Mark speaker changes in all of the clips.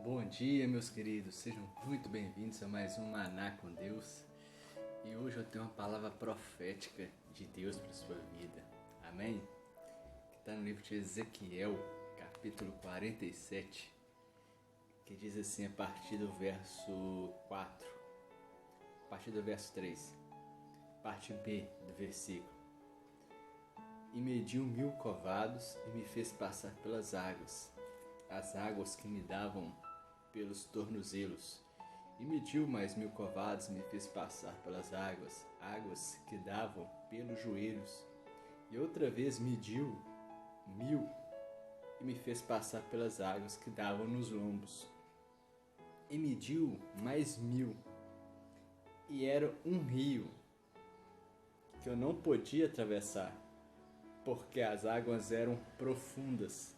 Speaker 1: Bom dia, meus queridos, sejam muito bem-vindos a mais um Maná com Deus. E hoje eu tenho uma palavra profética de Deus para a sua vida, amém? Que está no livro de Ezequiel, capítulo 47, que diz assim a partir do verso 4, a partir do verso 3, parte B do versículo. E mediu 1000 covados e me fez passar pelas águas, as águas que me davam pelos tornozelos, e mediu mais 1000 covados e me fez passar pelas águas, águas que davam pelos joelhos. E outra vez mediu 1000 e me fez passar pelas águas que davam nos lombos. E mediu mais 1000, e era um rio que eu não podia atravessar, porque as águas eram profundas,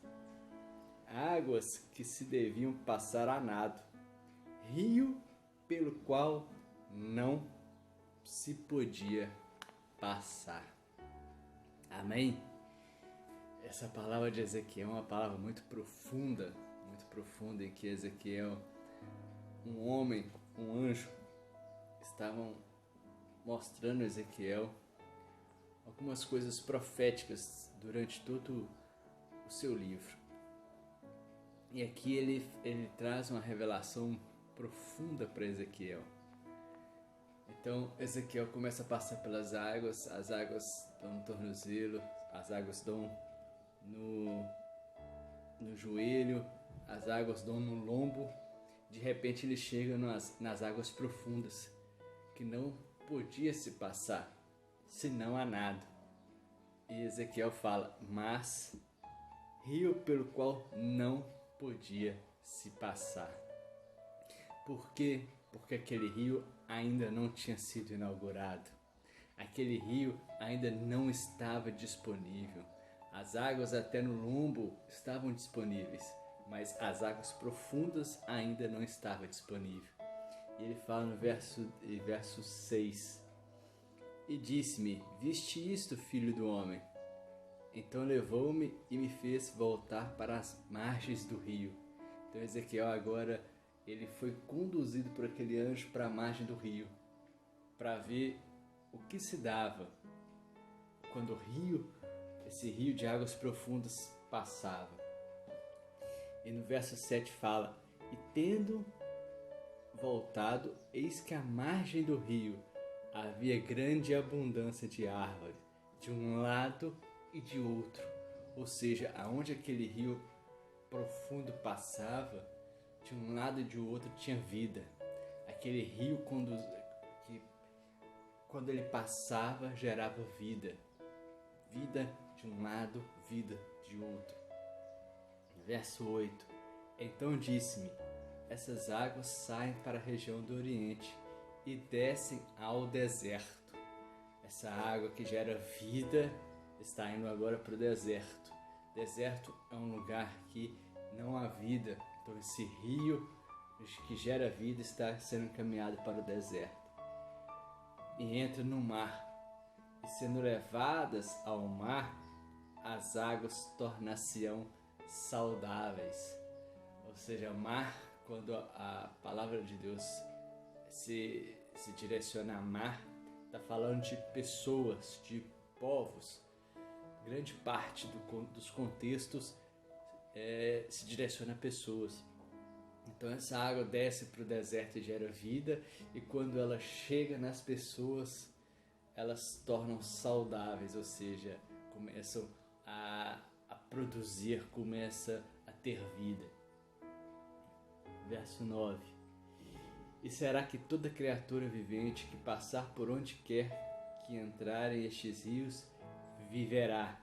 Speaker 1: águas que se deviam passar a nado, rio pelo qual não se podia passar. Amém? Essa palavra de Ezequiel é uma palavra muito profunda, em que Ezequiel, um homem, um anjo, estavam mostrando a Ezequiel algumas coisas proféticas durante todo o seu livro. E aqui ele traz uma revelação profunda para Ezequiel. Então Ezequiel começa a passar pelas águas, as águas dão no tornozelo, as águas dão no joelho, as águas dão no lombo. De repente ele chega nas águas profundas, que não podia se passar, senão a nado. E Ezequiel fala, mas rio pelo qual não podia se passar. Por quê? Porque aquele rio ainda não tinha sido inaugurado. Aquele rio ainda não estava disponível. As águas até no lombo estavam disponíveis, mas as águas profundas ainda não estavam disponíveis. E ele fala no verso 6. E disse-me, viste isto, filho do homem? Então levou-me e me fez voltar para as margens do rio. Então Ezequiel agora ele foi conduzido por aquele anjo para a margem do rio, para ver o que se dava quando esse rio de águas profundas passava. E no verso 7 fala, e tendo voltado, eis que à margem do rio havia grande abundância de árvores, de um lado e de outro, ou seja, aonde aquele rio profundo passava, de um lado e de outro tinha vida. Aquele rio que quando ele passava gerava vida, vida de um lado, vida de outro. Verso 8. Então disse-me, essas águas saem para a região do Oriente e descem ao deserto. Essa água que gera vida está indo agora para o deserto. Deserto é um lugar que não há vida. Então esse rio que gera vida está sendo encaminhado para o deserto. E entra no mar. E sendo levadas ao mar, as águas tornar-se-ão saudáveis. Ou seja, mar, quando a palavra de Deus se direciona a mar, está falando de pessoas, de povos. Grande parte dos contextos se direciona a pessoas. Então essa água desce para o deserto e gera vida, e quando ela chega nas pessoas, elas tornam saudáveis, ou seja, começam a produzir, começa a ter vida. Verso 9. E será que toda criatura vivente que passar por onde quer que entrarem estes rios viverá.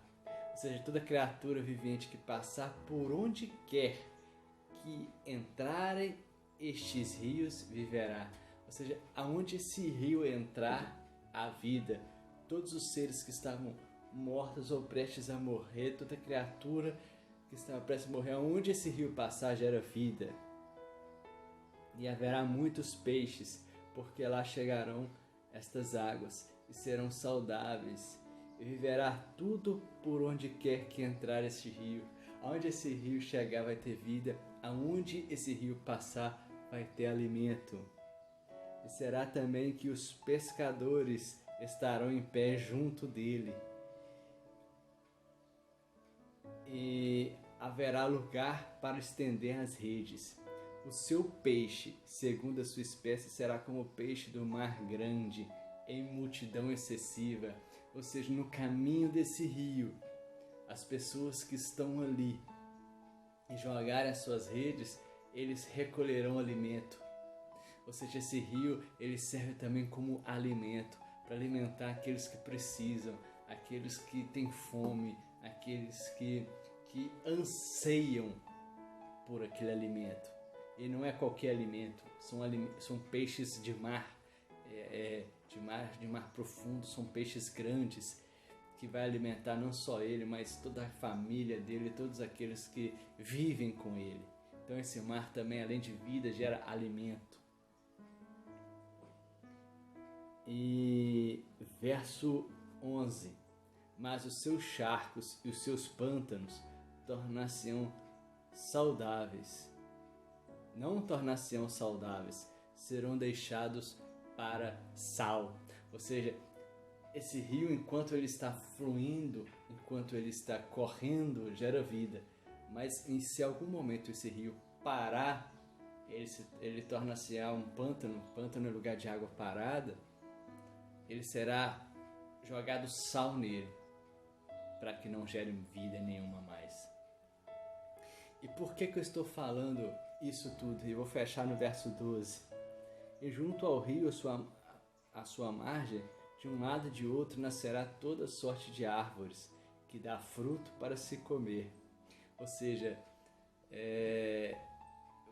Speaker 1: Ou seja, toda criatura vivente que passar por onde quer que entrarem estes rios viverá. Ou seja, aonde esse rio entrar, a vida. Todos os seres que estavam mortos ou prestes a morrer, toda criatura que estava prestes a morrer, aonde esse rio passar gera vida. E haverá muitos peixes, porque lá chegarão estas águas e serão saudáveis. E viverá tudo por onde quer que entrar este rio. Aonde esse rio chegar vai ter vida, aonde esse rio passar vai ter alimento. E será também que os pescadores estarão em pé junto dele. E haverá lugar para estender as redes. O seu peixe, segundo a sua espécie, será como o peixe do mar grande, em multidão excessiva. Ou seja, no caminho desse rio, as pessoas que estão ali e jogarem as suas redes, eles recolherão alimento. Ou seja, esse rio, ele serve também como alimento, para alimentar aqueles que precisam, aqueles que têm fome, aqueles que anseiam por aquele alimento. E não é qualquer alimento, são peixes de mar, de mar profundo, são peixes grandes, que vai alimentar não só ele, mas toda a família dele, todos aqueles que vivem com ele. Então esse mar também, além de vida, gera alimento. E verso 11: mas os seus charcos e os seus pântanos tornar-se-ão saudáveis. Não tornar-se-ão saudáveis, serão deixados para sal. Ou seja, esse rio, enquanto ele está fluindo, enquanto ele está correndo, gera vida. Mas se em algum momento esse rio parar, ele torna-se um pântano. Pântano é lugar de água parada. Ele será jogado sal nele, para que não gere vida nenhuma mais. E por que eu estou falando isso tudo? Eu vou fechar no verso 12. E junto ao rio, a sua margem, de um lado e de outro, nascerá toda sorte de árvores, que dá fruto para se comer. Ou seja,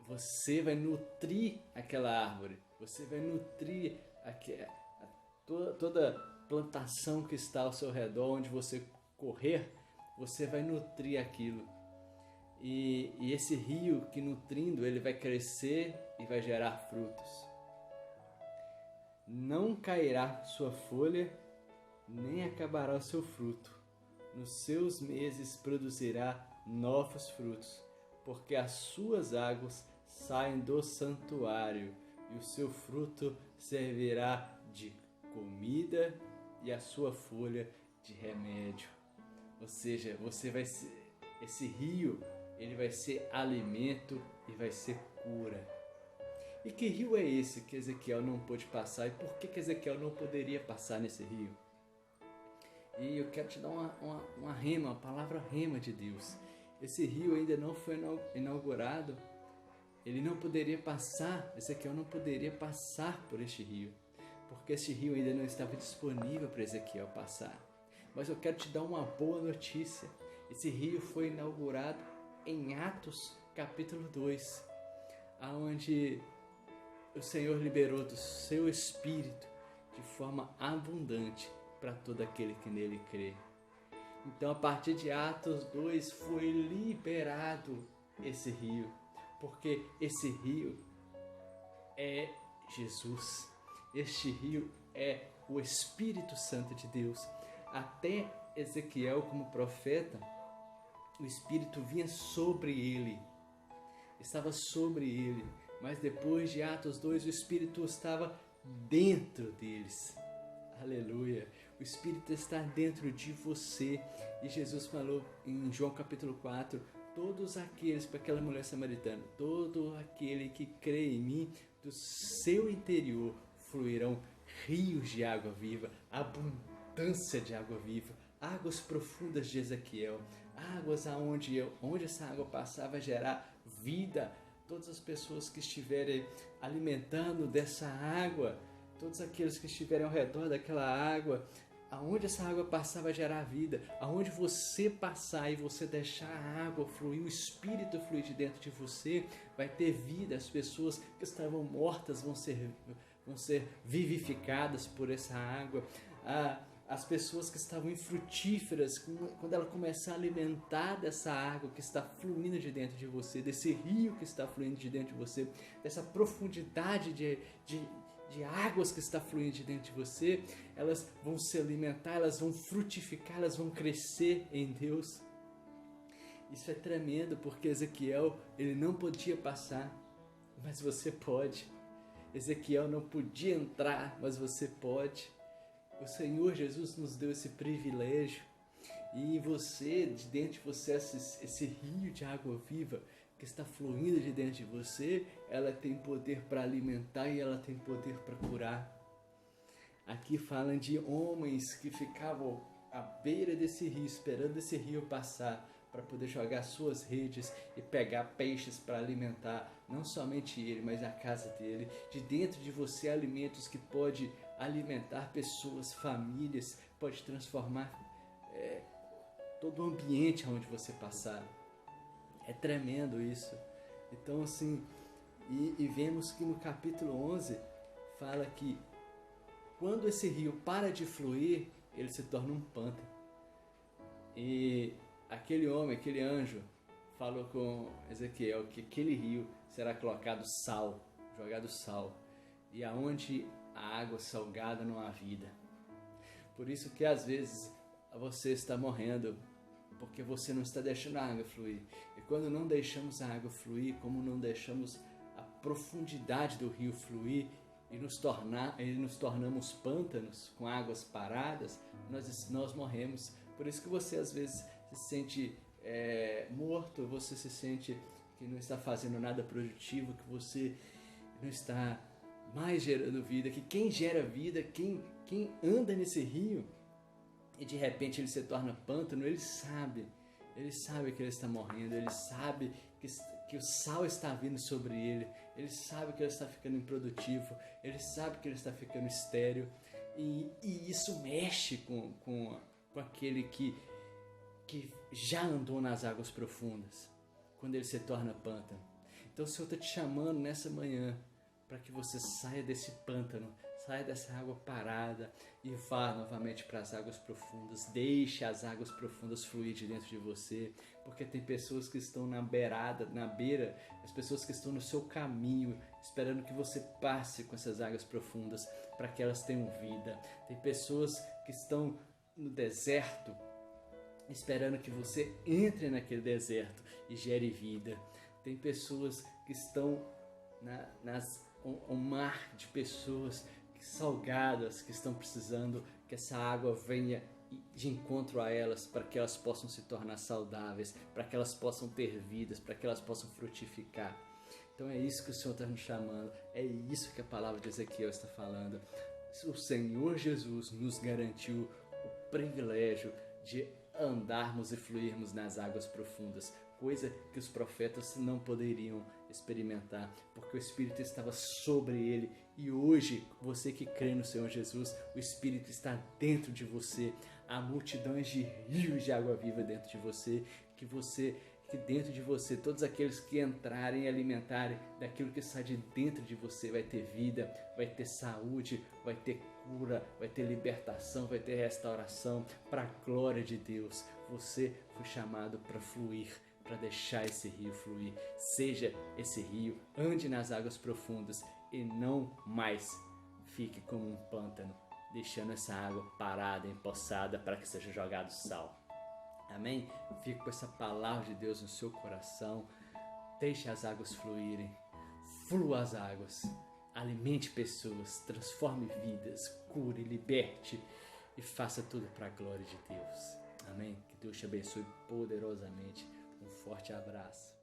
Speaker 1: você vai nutrir aquela árvore, você vai nutrir toda plantação que está ao seu redor, onde você correr, você vai nutrir aquilo. E esse rio que nutrindo, ele vai crescer e vai gerar frutos. Não cairá sua folha, nem acabará o seu fruto. Nos seus meses produzirá novos frutos, porque as suas águas saem do santuário, e o seu fruto servirá de comida e a sua folha de remédio. Ou seja, esse rio, ele vai ser alimento e vai ser cura. E que rio é esse que Ezequiel não pôde passar? E por que Ezequiel não poderia passar nesse rio? E eu quero te dar uma palavra rema de Deus. Esse rio ainda não foi inaugurado. Ele não poderia passar, Ezequiel não poderia passar por este rio, porque este rio ainda não estava disponível para Ezequiel passar. Mas eu quero te dar uma boa notícia. Esse rio foi inaugurado em Atos capítulo 2, onde o Senhor liberou do seu Espírito de forma abundante para todo aquele que nele crê. Então, a partir de Atos 2 foi liberado esse rio, porque esse rio é Jesus. Este rio é o Espírito Santo de Deus. Até Ezequiel, como profeta, o Espírito vinha sobre ele, estava sobre ele. Mas depois de Atos 2, o Espírito estava dentro deles. Aleluia! O Espírito está dentro de você. E Jesus falou em João capítulo 4, todos aqueles, para aquela mulher samaritana, todo aquele que crê em mim, do seu interior fluirão rios de água viva, abundância de água viva, águas profundas de Ezequiel, águas onde essa água passar vai gerar vida. Todas as pessoas que estiverem alimentando dessa água, todos aqueles que estiverem ao redor daquela água, aonde essa água passar vai gerar vida. Aonde você passar e você deixar a água fluir, o Espírito fluir de dentro de você, vai ter vida. As pessoas que estavam mortas vão ser vivificadas por essa água. As pessoas que estavam infrutíferas, quando ela começar a alimentar dessa água que está fluindo de dentro de você, desse rio que está fluindo de dentro de você, dessa profundidade de águas que está fluindo de dentro de você, elas vão se alimentar, elas vão frutificar, elas vão crescer em Deus. Isso é tremendo, porque Ezequiel, ele não podia passar, mas você pode. Ezequiel não podia entrar, mas você pode. O Senhor Jesus nos deu esse privilégio. E você, de dentro de você, esse rio de água viva que está fluindo de dentro de você, ela tem poder para alimentar e ela tem poder para curar. Aqui falam de homens que ficavam à beira desse rio, esperando esse rio passar, para poder jogar suas redes e pegar peixes para alimentar, não somente ele, mas a casa dele. De dentro de você, alimentos que pode alimentar pessoas, famílias, pode transformar todo o ambiente onde você passar. É tremendo isso. Então assim, e vemos que no capítulo 11 fala que quando esse rio para de fluir, ele se torna um pântano. E aquele homem, aquele anjo, falou com Ezequiel que aquele rio será colocado sal, jogado sal, e aonde a água salgada não há vida. Por isso que às vezes você está morrendo, porque você não está deixando a água fluir. E quando não deixamos a água fluir, como não deixamos a profundidade do rio fluir e nos tornamos pântanos com águas paradas, nós morremos. Por isso que você às vezes se sente morto, você se sente que não está fazendo nada produtivo, que você não está mais gerando vida, que quem gera vida, quem anda nesse rio e de repente ele se torna pântano, ele sabe que ele está morrendo, ele sabe que o sal está vindo sobre ele sabe que ele está ficando improdutivo, ele sabe que ele está ficando estéril, e isso mexe com aquele que já andou nas águas profundas, quando ele se torna pântano. Então o Senhor está te chamando nessa manhã para que você saia desse pântano, saia dessa água parada e vá novamente para as águas profundas. Deixe as águas profundas fluir de dentro de você, porque tem pessoas que estão na beira, as pessoas que estão no seu caminho, esperando que você passe com essas águas profundas para que elas tenham vida. Tem pessoas que estão no deserto, esperando que você entre naquele deserto e gere vida. Tem pessoas que estão um mar de pessoas salgadas que estão precisando que essa água venha de encontro a elas, para que elas possam se tornar saudáveis, para que elas possam ter vidas, para que elas possam frutificar. Então é isso que o Senhor está nos chamando, é isso que a palavra de Ezequiel está falando. O Senhor Jesus nos garantiu o privilégio de andarmos e fluirmos nas águas profundas, coisa que os profetas não poderiam experimentar, porque o Espírito estava sobre ele. E hoje, você que crê no Senhor Jesus, o Espírito está dentro de você. Há multidões de rios de água viva dentro de você, que dentro de você, todos aqueles que entrarem e alimentarem daquilo que sai de dentro de você, vai ter vida, vai ter saúde, vai ter cura, vai ter libertação, vai ter restauração, para a glória de Deus. Você foi chamado para fluir, para deixar esse rio fluir. Seja esse rio, ande nas águas profundas e não mais fique como um pântano, deixando essa água parada, empoçada, para que seja jogado sal. Amém? Fique com essa palavra de Deus no seu coração. Deixe as águas fluírem. Flua as águas. Alimente pessoas. Transforme vidas. Cure, liberte. E faça tudo para a glória de Deus. Amém? Que Deus te abençoe poderosamente. Um forte abraço.